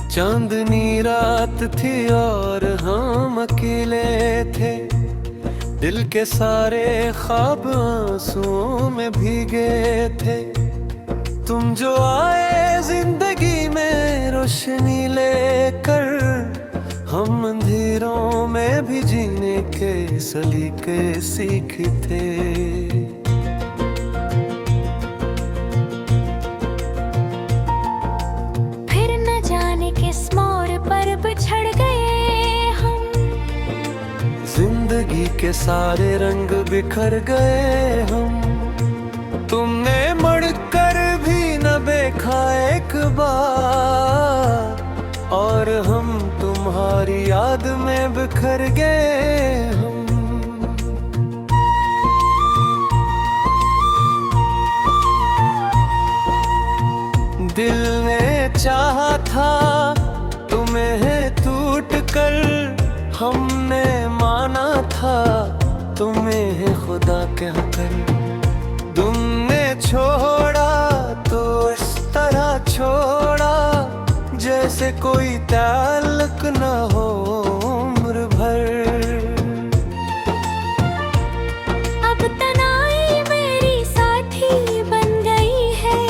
चांदनी रात थी और हम अकेले थे, दिल के सारे ख्वाब आंसुओं में भीगे थे। तुम जो आए जिंदगी में रोशनी लेकर, हम अंधेरों में भी जीने के सलीके सीखते। फिर न जाने किस मोड़ पर बिछड़ गए हम, जिंदगी के सारे रंग बिखर गए हम। तुमने मुड़कर भी न देखा एक बार, और हम तुम्हारी याद में बिखर गए हम। दिल ने चाहा था तुम्हें टूट कर, हमने माना था तुम्हें खुदा कहकर। तुमने छोड़ा तो इस तरह छोड़ा, जैसे कोई ताल्लुक न हो उम्र भर। अब तन्हाई मेरी साथी बन गई है,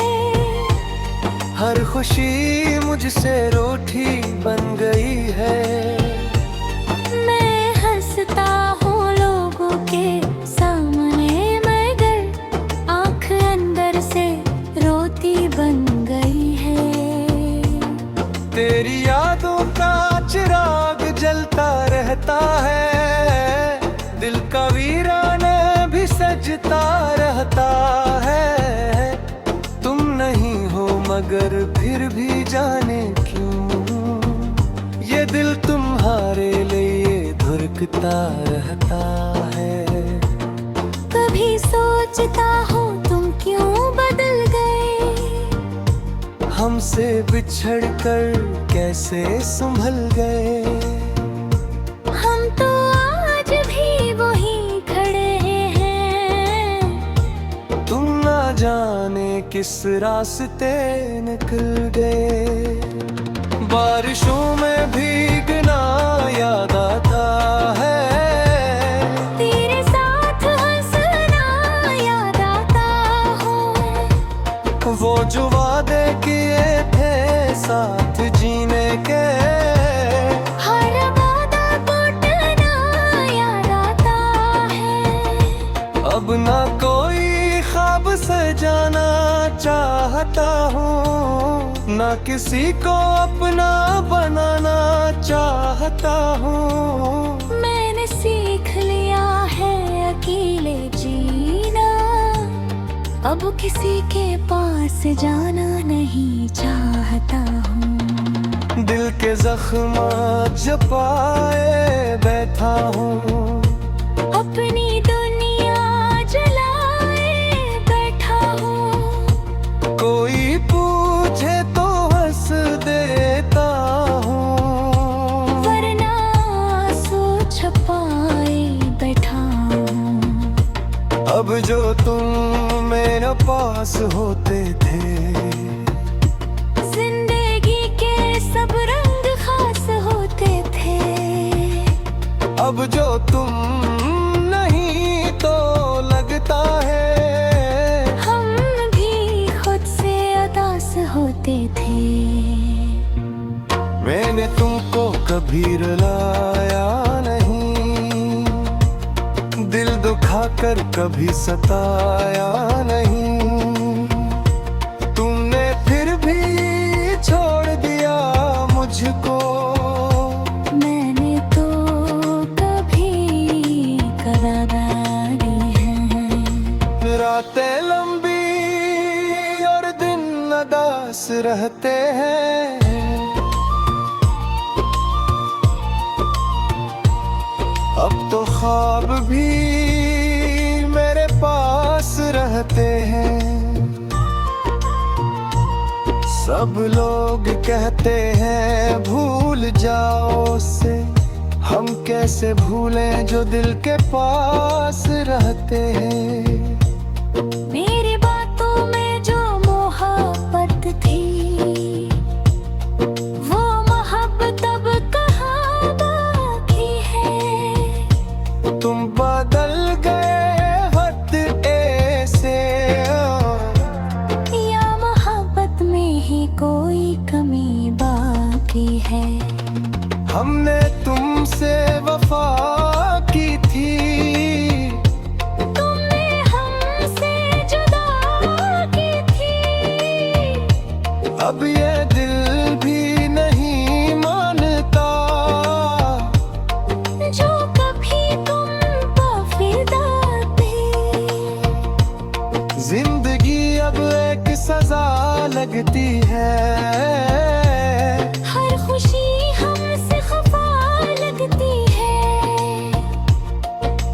हर खुशी मुझसे रूठी बन गई है। मैं हंसता हूँ लोगों के सामने, मगर आँख अंदर से रोती बन गई है। तेरी यादों का चिराग जलता रहता है, दिल का वीराना भी सजता रहता है। तुम नहीं हो मगर फिर भी जाने क्यों, ये दिल तुम्हारे लिए धड़कता रहता है। कभी सोचता हूँ तुम क्यों बदल गए, हमसे बिछड़ कर कैसे संभल गए। हम तो आज भी वहीं खड़े हैं। तुम ना जाने किस रास्ते निकल गए। बारिशों में भीगना याद आता है, तेरे साथ हंसना याद आता हो, वो जो वादे किए थे साथ जीने के। हर वादा टूटना याद आता है। अब ना कोई ख्वाब सजाना चाहता हूँ, ना किसी को अपना बनाना चाहता हूँ। मैंने सीख लिया है अकेले जीना, अब किसी के पास जाना नहीं चाहता हूँ। दिल के जख्म जपाए बैठा हूँ, अपनी दुनिया जलाए बैठा हूँ। कोई पूछे तो हंस देता हूँ, वरना आंसू छुपाए बैठा हूँ। अब जो तुम मेरे पास होते थे, जिंदगी के सब रंग खास होते थे। अब जो तुम नहीं तो लगता है, हम भी खुद से उदास होते थे। मैंने तुमको कभी रुलाया नहीं, दिल दुखाकर कभी सताया नहीं। तुमने फिर भी छोड़ दिया मुझको, मैंने तो कभी करारी है। रातें लंबी और दिन उदास रहते हैं। अब तो ख्वाब भी मेरे पास रहते हैं। सब लोग कहते हैं भूल जाओ उसे, हम कैसे भूलें जो दिल के पास रहते हैं। मेरी बातों में जो मोहब्बत थी, वो कोई कमी बाकी है। हमने तुमसे वफा की थी, तुमने हमसे जुदा की थी। अब ये दिल भी नहीं मानता जो कभी तुम वफादार थे। जिंदगी अब एक सजा लगती है, हर खुशी हमसे खफा लगती है।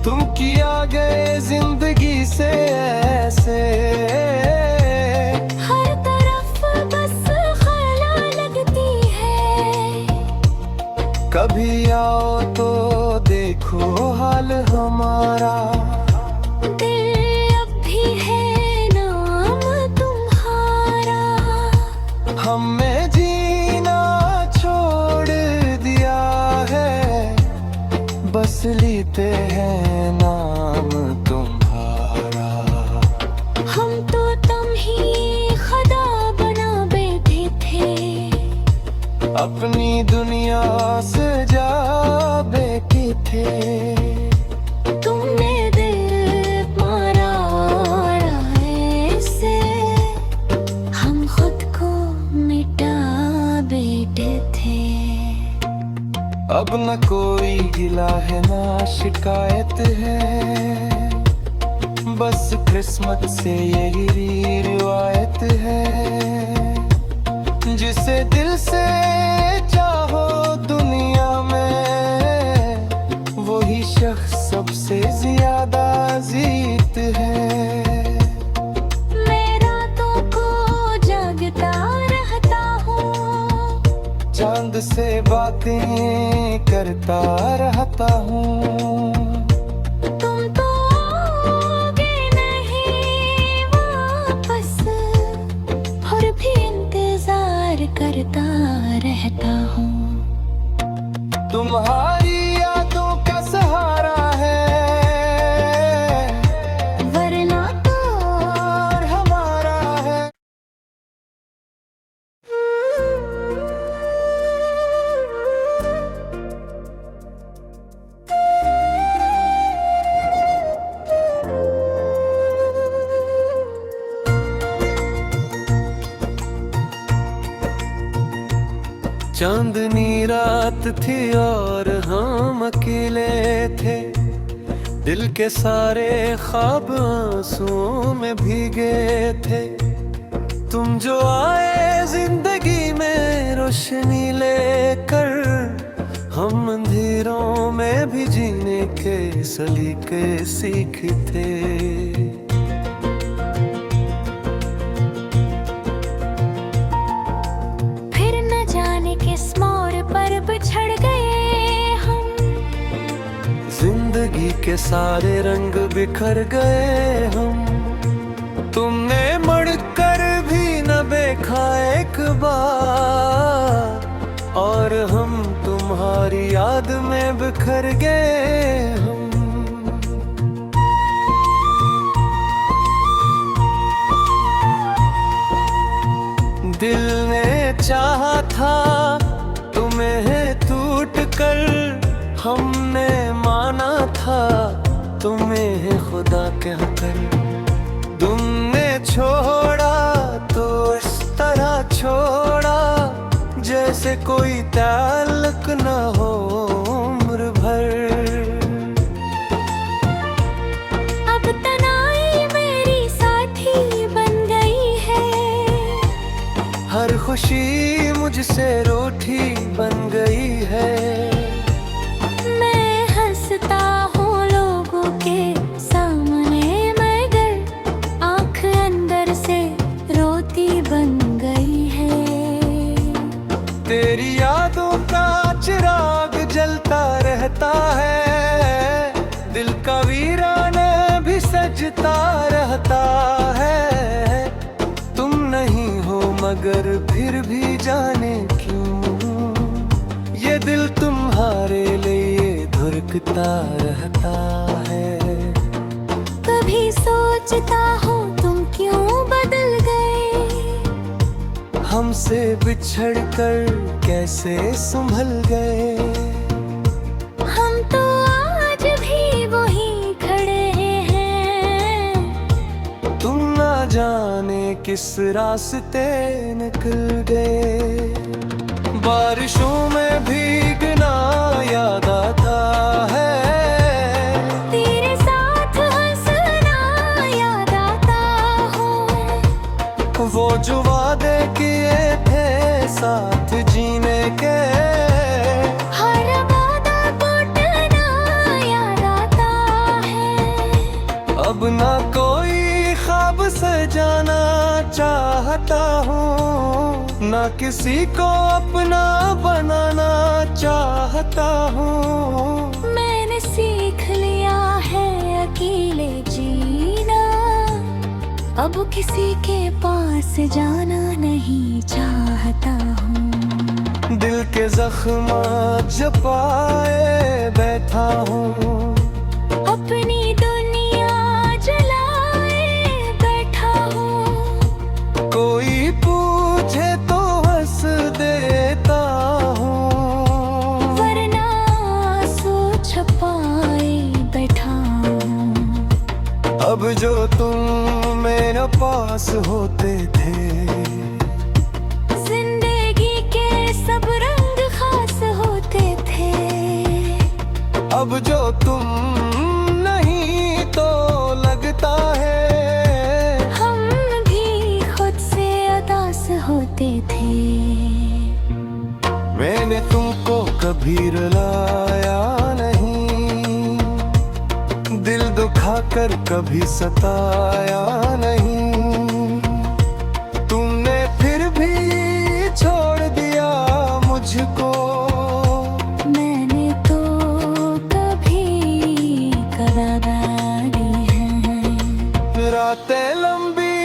तुम किया गए जिंदगी से ऐसे, हर तरफ बस खला लगती है। कभी आओ तो देखो हाल हमारा, दिल अब भी है नाम तुम्हारा। हमें जीना छोड़ दिया है, बस लेते हैं नाम तुम्हारा। हम तो तुम ही खुदा बना बैठे थे, अपनी दुनिया से जा बैठे थे। तुमने दिल मारा ऐसे, हम खुद को मिटा बैठे थे। अब न कोई गिला है ना शिकायत है, बस किस्मत से यही रिवायत है। जिसे दिल से चाहो दुनिया में, वही शख्स सबसे ज्यादा जीत है। मैं रातों को जागता रहता हूँ, चांद से बातें करता रहता हूँ। तुम तो आओगे नहीं वापस, और भी इंतजार करता रहता हूँ। तुम्हारी यादों का सहारा है, वरना तो और हमारा है। चांदनी रात थी और हम अकेले थे, दिल के सारे ख्वाब आंसुओं में भीगे थे। तुम जो आए जिंदगी में रोशनी लेकर, हम अंधेरों में भी जीने के सलीके सीखते। फिर न जाने किस मोड़ पर बिछड़ गए हम, जिंदगी के सारे रंग बिखर गए हम। तुमने मुड़कर भी न देखा एक बार, और हम तुम्हारी याद में बिखर गए हम। दिल ने चाहा था तुम्हें टूट कर, हमने माना था तुम्हें खुदा कहकर। तुमने छोड़ा तो इस तरह छोड़ा, जैसे कोई ताल्लुक न हो उम्र भर। अब तनाई मेरी साथी बन गई है, हर खुशी मुझसे रूठी बन गई है। मैं हंसता हूँ लोगों के सामने, मगर आँख अंदर से रोती बन गई है। तेरी यादों का चिराग जलता रहता है, दिल का वीराना भी सजता रहता है। तुम नहीं हो मगर फिर भी जाने क्यों, ये दिल तुम्हारे लिए धड़कता रहता है। कभी सोचता हूँ तुम क्यों बदल गए, हमसे बिछड़ कर कैसे संभल गए। हम तो आज भी वहीं खड़े हैं, तुम ना जाने किस रास्ते निकल गए। बारिशों में भीगना याद आता है, तेरे साथ हंसना याद आता हो। वो जो वादे किए थे साथ जीने के, हर वादा टूटना याद आता है। अब ना कोई ख्वाब सजाना चाहता हूँ, ना किसी को अपना बनाना चाहता हूँ। मैंने सीख लिया है अकेले जीना, अब किसी के पास जाना नहीं चाहता हूँ। दिल के जख्म जपाए बैठा हूँ, अपनी दुनिया जलाए बैठा हूँ। कोई पूछे तो हंस देता हूँ, वरना आंसू छुपाए बैठा हूँ। अब जो तुम मेरे पास होते थे, जिंदगी के सब रंग खास होते थे। अब जो तुम नहीं तो लगता है हम भी खुद से उदास होते थे। मैंने तुमको कभी रुलाया नहीं, दिल दुखा कर कभी सताया नहीं। तुमने फिर भी छोड़ दिया मुझको, मैंने तो कभी करारी है। रातें लंबी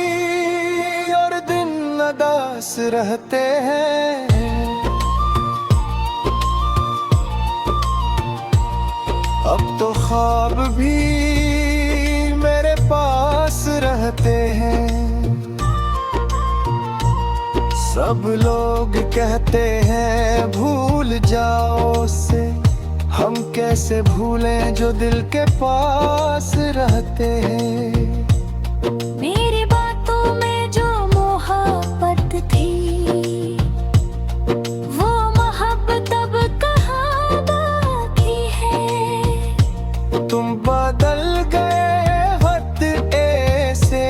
और दिन उदास रहते हैं। अब तो ख्वाब भी मेरे पास रहते हैं। सब लोग कहते हैं भूल जाओ उसे, हम कैसे भूलें जो दिल के पास रहते हैं। मेरी बातों में जो मोहब्बत थी, वो मोहब्बत अब कहाँ बाकी है। तुम बदल गए वक्त ऐसे,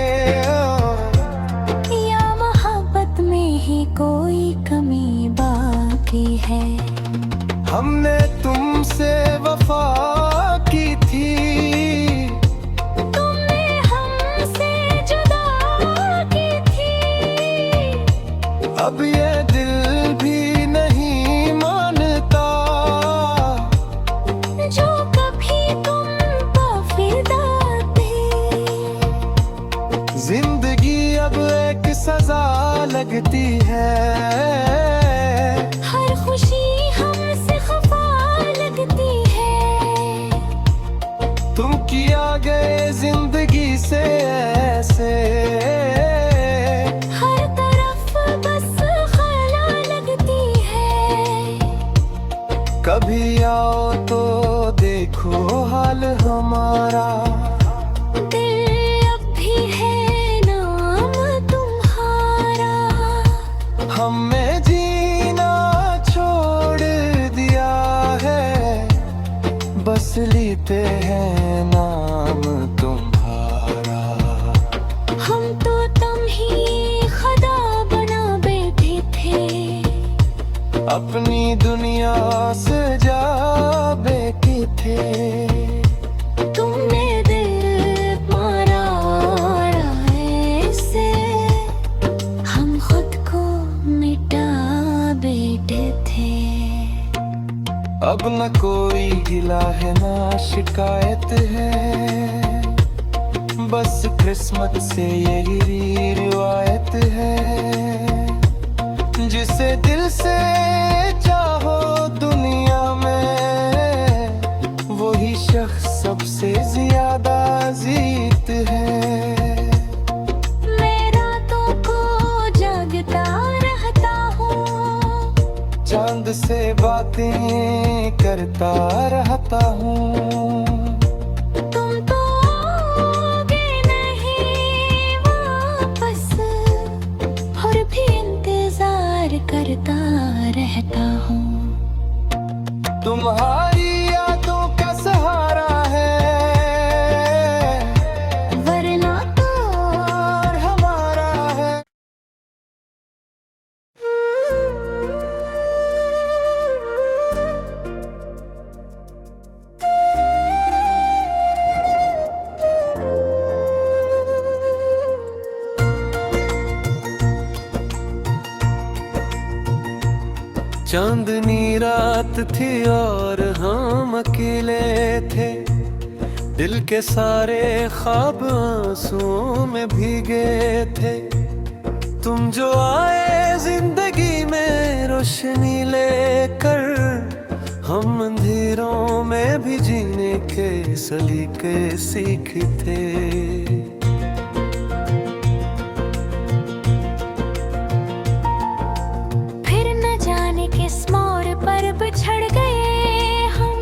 या मोहब्बत में ही कोई कमी बाकी है। हमने तुमसे वफा की थी, तुमने हमसे जुदा की थी। अब ये दिल भी नहीं मानता, जो कभी तुम पर फिदा थी। जिंदगी अब एक सजा लगती है, हर खुशी हमसे खफा लगती है। तुम किया गए जिंदगी से ऐसे, हर तरफ बस खला लगती है। कभी आओ तो देखो हाल हमारा, दिल अब भी है नाम तुम्हारा। हमें जीना छोड़ दिया है, बस लेते हैं नाम तुम्हारा। हम तो तुम ही खुदा बना बैठे थे, अपनी दुनिया से जा बैठे थे। तुमने दिल मारा ऐसे, हम खुद को मिटा बैठे थे। अब न कोई गिला है ना शिकायत है, बस किस्मत से यही रिवायत है। जिसे दिल से चाहो दुनिया में, वही शख्स सबसे ज्यादा जीत है। मैं रातों को जागता रहता खुद से बातें करता रहता हूँ। तुम तो आओगे नहीं वापस, और भी इंतजार करता रहता हूँ। तुम्हारी यादों का सहारा है, वरना तो और हमारा है। चांदनी रात थी और हम अकेले थे, दिल के सारे ख्वाब आंसुओं में भीगे थे। तुम जो आए जिंदगी में रोशनी लेकर, हम अंधेरों में भी जीने के सलीके सीखते। बिछड़ गए हम,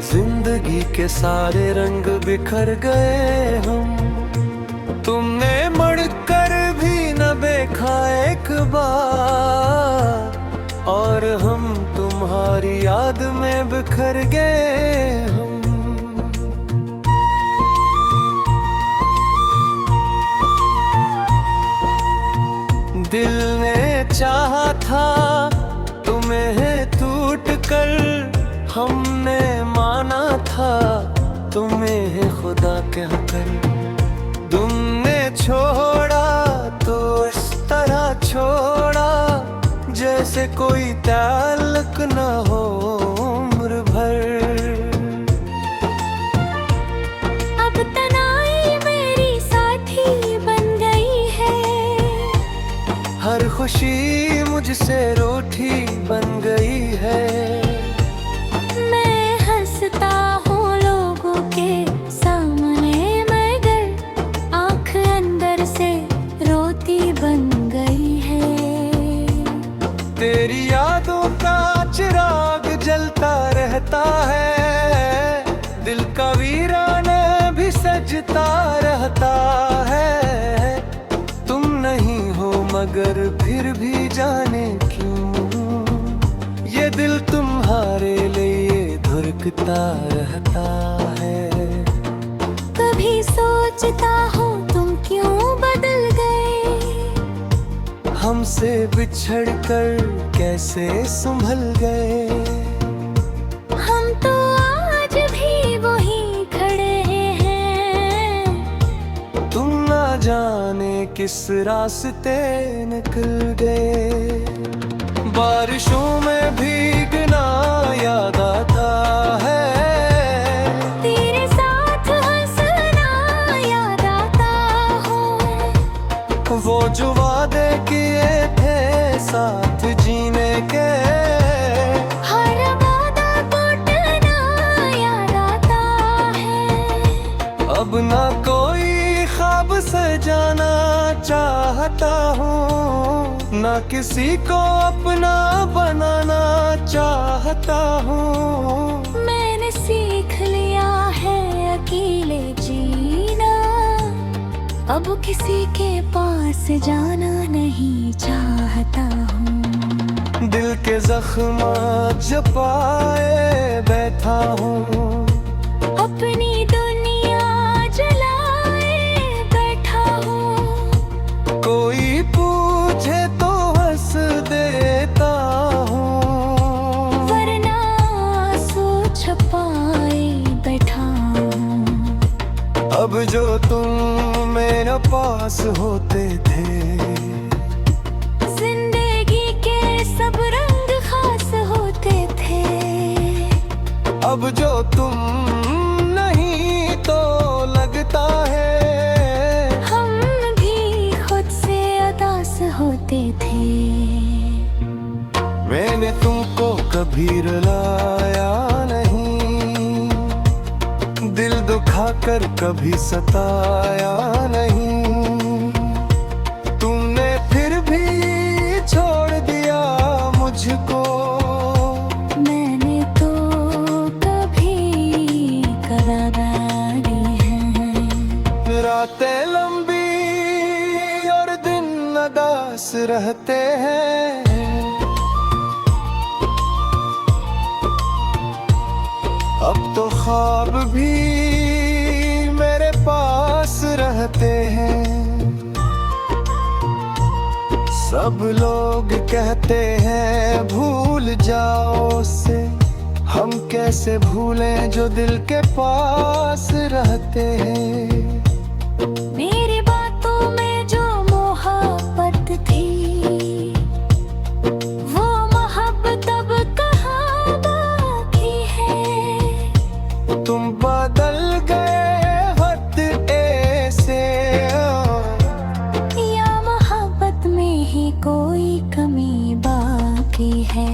जिंदगी के सारे रंग बिखर गए हम। तुमने मुड़कर भी न देखा एक बार, और हम तुम्हारी याद में बिखर गए हम। दिल ने चाहा था तुम्हें टूट कर, हमने माना था तुम्हें खुदा कहकर। तुमने छोड़ा तो इस तरह छोड़ा, जैसे कोई ताल्लुक न हो उम्र भर। अब तन्हाई मेरी साथी बन गई है, हर खुशी मुझसे रूठी बन गई है। मैं हंसता हूँ लोगों के सामने, मगर आँख अंदर से रोती बन गई है। तेरी यादों का चिराग जलता रहता है, दिल का वीराना भी सजता रहता है। तुम नहीं हो मगर फिर भी जाने क्यों, ये दिल तुम्हारे लिए धड़कता रहता है। कभी सोचता हूँ तुम क्यों बदल गए, हमसे बिछड़ कर कैसे संभल गए। हम तो आज भी वहीं खड़े हैं, तुम ना जाने किस रास्ते निकल गए। बारिशों में भीगना याद आता है, तेरे साथ हंसना याद आता हो। वो जो वादे किए थे साथ जीने के, हर वादा टूटना याद आता है। अब ना कोई ख्वाब सजाना चाहता हूँ, ना किसी को अपना बनाना चाहता हूँ। मैंने सीख लिया है अकेले जीना, अब किसी के पास जाना नहीं चाहता हूँ। दिल के जख्म जपाए बैठा हूँ, अपनी दुनिया जलाए बैठा हूँ। कोई पूछे तो हंस देता हूँ, वरना आंसू छुपाए बैठा हूँ। अब जो तुम मेरे पास होते थे, जिंदगी के सब रंग खास होते थे। अब जो तुम नहीं तो लगता है, हम भी खुद से उदास होते थे। मैंने तुमको कभी रुलाया नहीं, दिल दुखाकर कभी सताया नहीं। तुमने फिर भी छोड़ दिया मुझको, पास रहते हैं। अब तो ख्वाब भी मेरे पास रहते हैं। सब लोग कहते हैं भूल जाओ उसे, हम कैसे भूलें जो दिल के पास रहते हैं। मेरी बातों में जो मोहब्बत थी, वो मोहब्बत अब कहाँ बाकी है। तुम बदल गए वक्त ऐसे, या मोहब्बत में ही कोई कमी बाकी है।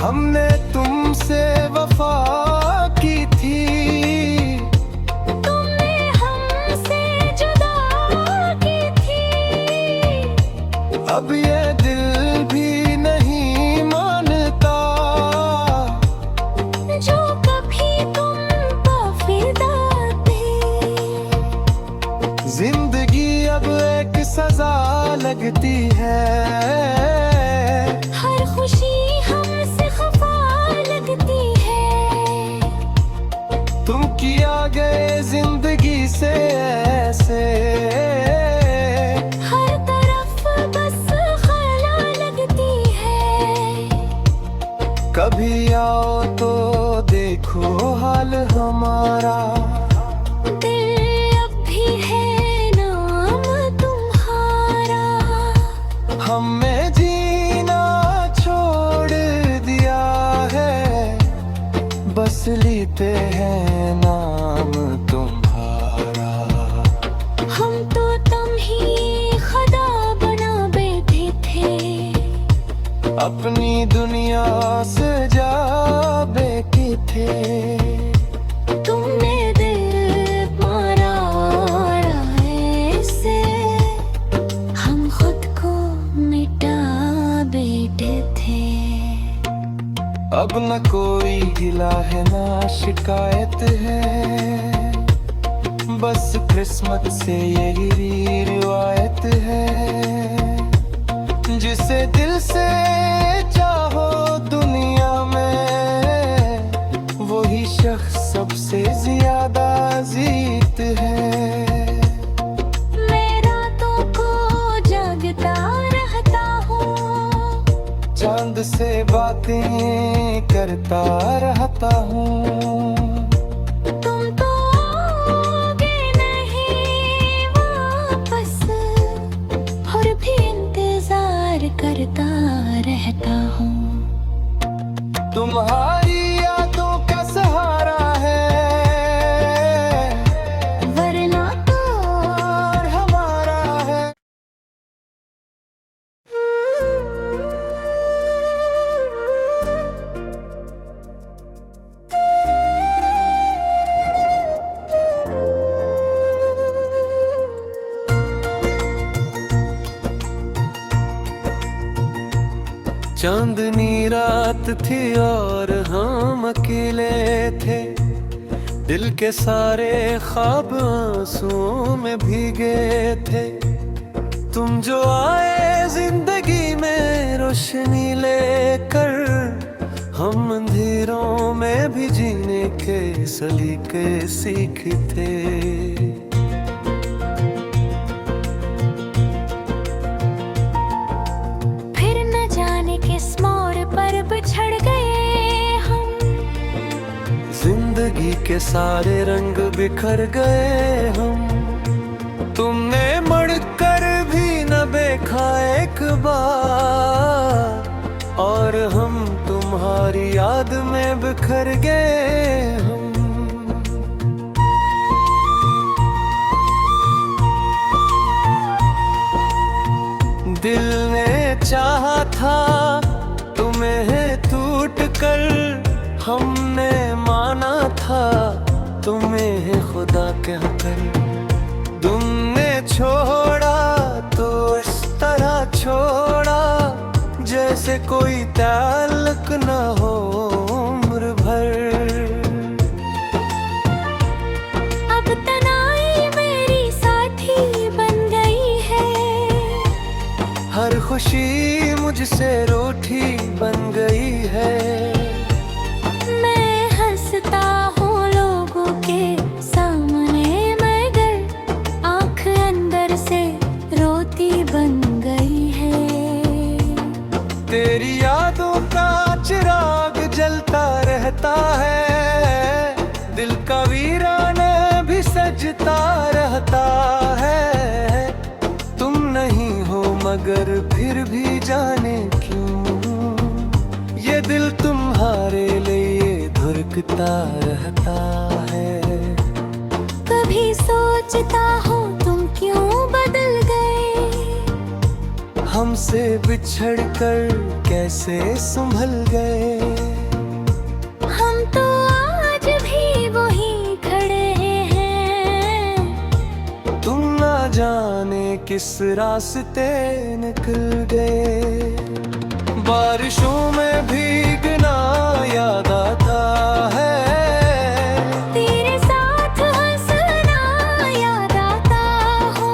हमने तुमसे वफा की थी, तुमने हमसे जुदा की थी। अब ये दिल भी नहीं मानता जो कभी तुम पर फिदा थे। जिंदगी अब एक सजा लगती है। हर खुशी हमसे खफा लगती है। तुम किया गए जिंदगी से ऐसे, हर तरफ बस खला लगती है। कभी आओ तो देखो हाल हमारा, दिल अब भी है नाम तुम्हारा। हमें जीना छोड़ दिया है, बस लेते हैं नाम तुम्हारा। हम तो तुम ही खुदा बना बैठे थे, अपनी दुनिया से जा बैठे थे। तुमने दिल मारा ऐसे, हम खुद को मिटा बैठे थे। अब न कोई गिला है ना शिकायत है, बस किस्मत से यही रिवायत है। जिसे दिल से चाहो दुनिया में, वही शख्स सबसे ज्यादा जीत है। मैं रातों को जागता रहता हूँ, चांद से बातें करता रहता हूँ। तुम तो आओगे नहीं वापस, और भी इंतजार करता रहता हूँ। तुम्हारी यादों का सहारा है, वरना तो और हमारा है। चांदनी रात थी और हम अकेले थे, दिल के सारे ख्वाब आंसुओं में भीगे थे। तुम जो आए जिंदगी में रोशनी लेकर, हम अंधेरों में भी जीने के सलीके सीखते। फिर न जाने किस मोड़ पर बिछड़ गए हम, जिंदगी के सारे रंग बिखर गए हम। तुमने मुड़कर भी न देखा एक बार, और हम तुम्हारी याद में बिखर गए हम। दिल ने चाहा था तुम्हें टूट कर, हमने माना था तुम्हें खुदा कहकर। तुमने छोड़ा तो इस तरह छोड़ा, जैसे कोई ताल्लुक न हो उम्र भर। अब तनाई मेरी साथी बन गई है, हर खुशी मुझसे रूठी बन गई है। मैं हंसता हूँ लोगों के सामने मगर आँख अंदर से रोती बन गई है। तेरी यादों का चिराग जलता रहता है, दिल का वीराना भी सजता रहता है। तुम नहीं हो मगर फिर भी जाने क्यों ये दिल तुम्हारे लिए धुरकता रहता है। कभी सोचता हूँ तुम क्यों बदल गए, हमसे बिछड़कर कैसे संभल गए। हम तो आज भी वहीं खड़े हैं। तुम ना जाने किस रास्ते निकल गए। बारिशों में भीगना याद आता है, तेरे साथ हंसना याद आता हो।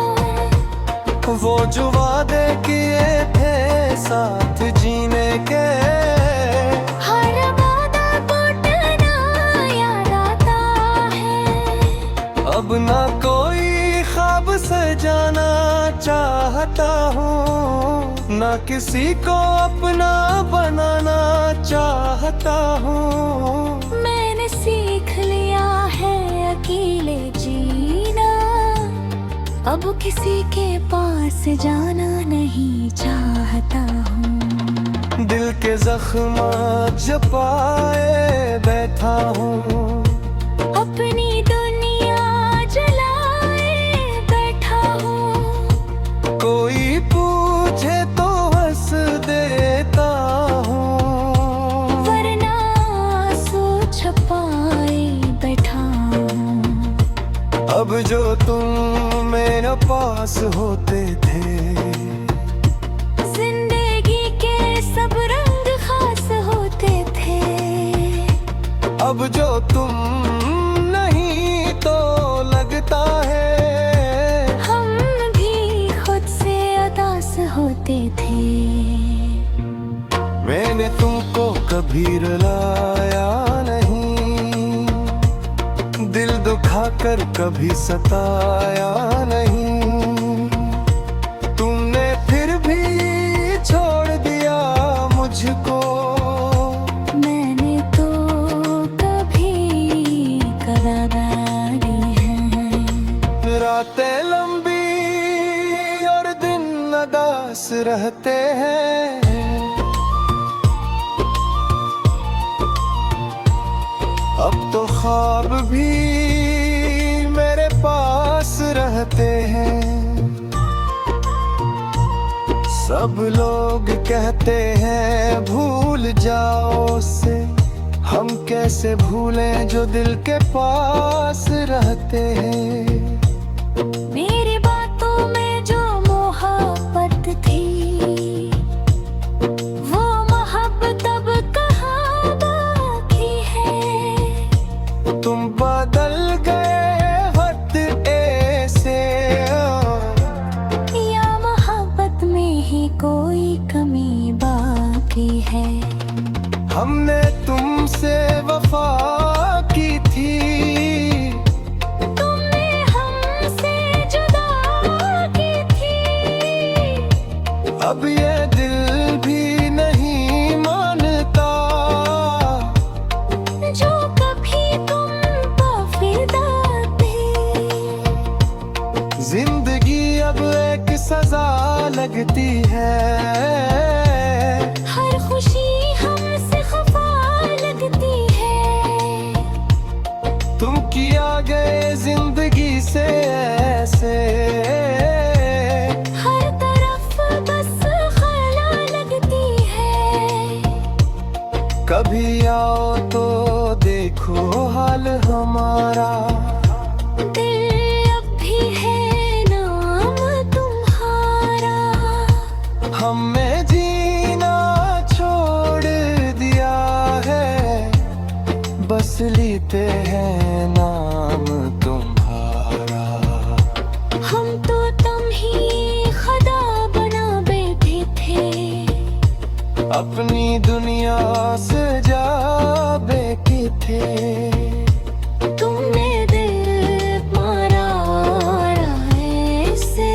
वो जो वादे किए थे साथ जीने के, हर वादा टूटना याद आता है। अब ना कोई ख्वाब सजाना चाहता हूँ, ना किसी को अपना बनाना चाहता हूँ। मैंने सीख लिया है अकेले जीना, अब किसी के पास जाना नहीं चाहता हूँ। दिल के जख्म जपाए बैठा हूँ, अपनी दुनिया जलाए बैठा हूँ। कोई पूछे तो हंस देता हूँ, वरना आंसू छुपाए बैठा हूँ। अब जो तुम मेरे पास होते थे, जिंदगी के सब रंग खास होते थे। अब जो तुम नहीं तो लगता है हम भी खुद से उदास होते थे। मैंने तुमको कभी रुलाया नहीं, दिल दुखाकर कभी सताया नहीं। तुमने फिर भी छोड़ दिया मुझको, मैंने तो कभी करारी है। रातें लंबी और दिन उदास रहते हैं। अब तो ख्वाब भी मेरे पास रहते हैं। सब लोग कहते हैं भूल जाओ उसे, हम कैसे भूलें जो दिल के पास रहते हैं। मेरी बातों में जो मोहब्बत थी, वो मोहब्बत अब कहाँ बाकी है। तुम बदल गए वक्त ऐसे, या मोहब्बत में ही कोई कमी बाकी है। हमने तुमसे वफा की थी, तुमने हमसे जुदा की थी। अब ये दिल भी नहीं मानता जो कभी तुम फिदा थे। जिंदगी अब एक सजा लगती है, हर खुशी हमसे खफा लगती है। तुम किया गए जिंदगी से ऐसे, हर तरफ बस खला लगती है। कभी आओ तो देखो हाल हमारा, दिल अब भी है नाम तुम्हारा। हमें जीना छोड़ दिया है, बस लेते हैं नाम तुम्हारा। हम तो तुम ही खुदा बना बैठे अपनी दुनिया से जा बेके थे तुमने दिल मारा ऐसे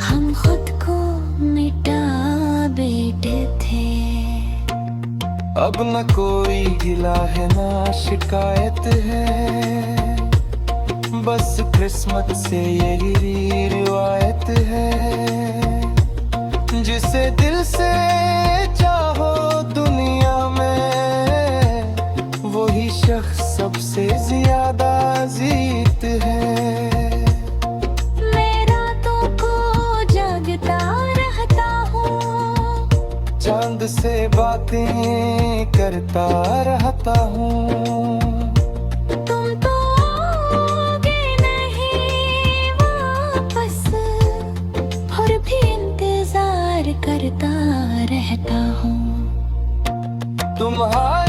हम खुद को मिटा बैठे थे। अब न कोई गिला है ना शिकायत है, बस किस्मत से यही रिवायत है। जिसे दिल से चाहो दुनिया में, वही शख्स सबसे ज्यादा जीत है। मैं रातों को जागता रहता हूँ, चांद से बातें करता रहता हूँ। तुम तो आओगे नहीं वापस, और भी इंतजार करता रहता हूँ। तुम्हारा